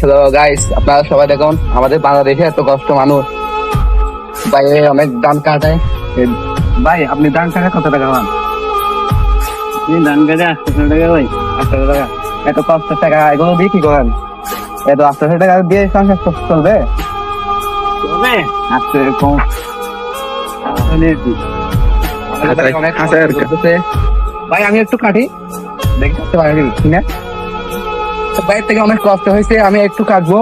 Hello guys, আপনারা সবাই দেখুন আমাদের বাংলাদেশে এত কষ্ট মানুষ ভাই অনেক দাম কাটায়। ভাই আপনি দাম কাটায় কত টাকা পান? ধান কাটে 800 টাকা ভাই। 800 টাকা? এত কষ্টের টাকা এগুলো দিয়ে কি করেন? এত 800 টাকা দিয়ে সংসার চলবে? তবে আজকে কম অনেক করতেছে। ভাই আমি একটু কাটি দেখতে পারি না, বাইরে থেকে অনেক কষ্ট হয়েছে, আমি একটু কাটবো।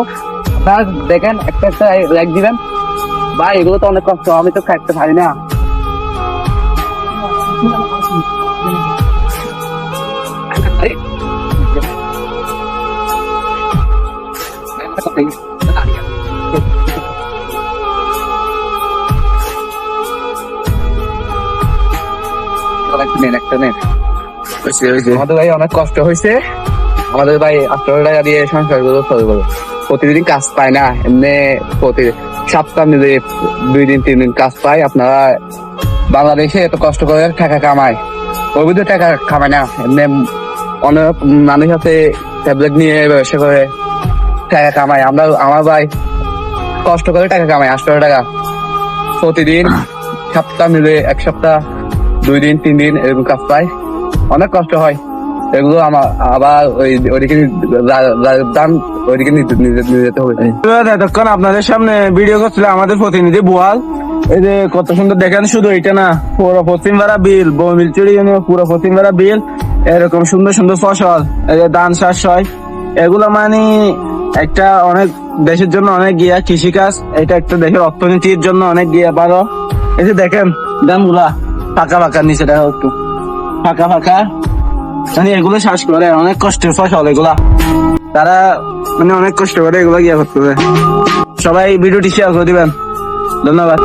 আপনারা দেখেন একটা একটা লাইক দিবেন। ভাই এগুলো তো অনেক কষ্ট, আমি তো কাটতে পারি না। আমাদের ভাই অনেক কষ্ট হয়েছে, আমাদের ভাই 800 টাকা দিয়ে সংসার গুলো চলবে। প্রতিদিন কাজ পায় না, এমনি প্রতি সপ্তাহ মিলে 2 দিন 3 দিন কাজ পায়। আপনারা বাংলাদেশে এত কষ্ট করে টাকা কামায়, ওই বুঝে টাকা কামায় না। এমনি অনেক মানুষ আছে ট্যাবলেট নিয়ে ব্যবসা করে টাকা কামায়। আমার ভাই কষ্ট করে টাকা কামায় 800 টাকা প্রতিদিন, সপ্তাহ মিলে 1 সপ্তাহ 2 দিন 3 দিন এরকম কাজ পায়। অনেক কষ্ট হয় এগুলো। আমার আবার ওইদিকে দাম ওইদিকে নিতে হবে। এতক্ষণ আপনাদের সামনে ভিডিও করছিল আমাদের প্রতিনিধি বুয়াল। এই যে কত সুন্দর দেখেন, শুধু এটা না, পুরো পশ্চিমপাড়া বিল, বমিলচুরি পুরো পশ্চিমপাড়া বিল এরকম সুন্দর সুন্দর ফসল, এই যে ধান চাষ হয়, এগুলো মানে একটা অনেক দেশের জন্য অনেক গিয়া কৃষিকাজ, এটা একটা দেশের অর্থনীতির জন্য অনেক গিয়া ভালো। এই যে দেখেন ধানগুলা ফাঁকা ফাঁকা, নিচে দেখা একটু ফাঁকা ফাঁকা, মানে এগুলো চাষ করে অনেক কষ্টের ফসল এগুলা, তারা মানে অনেক কষ্ট করে এগুলো গিয়া করতে হবে। সবাই ভিডিওটি শেয়ার করে দিবেন, ধন্যবাদ।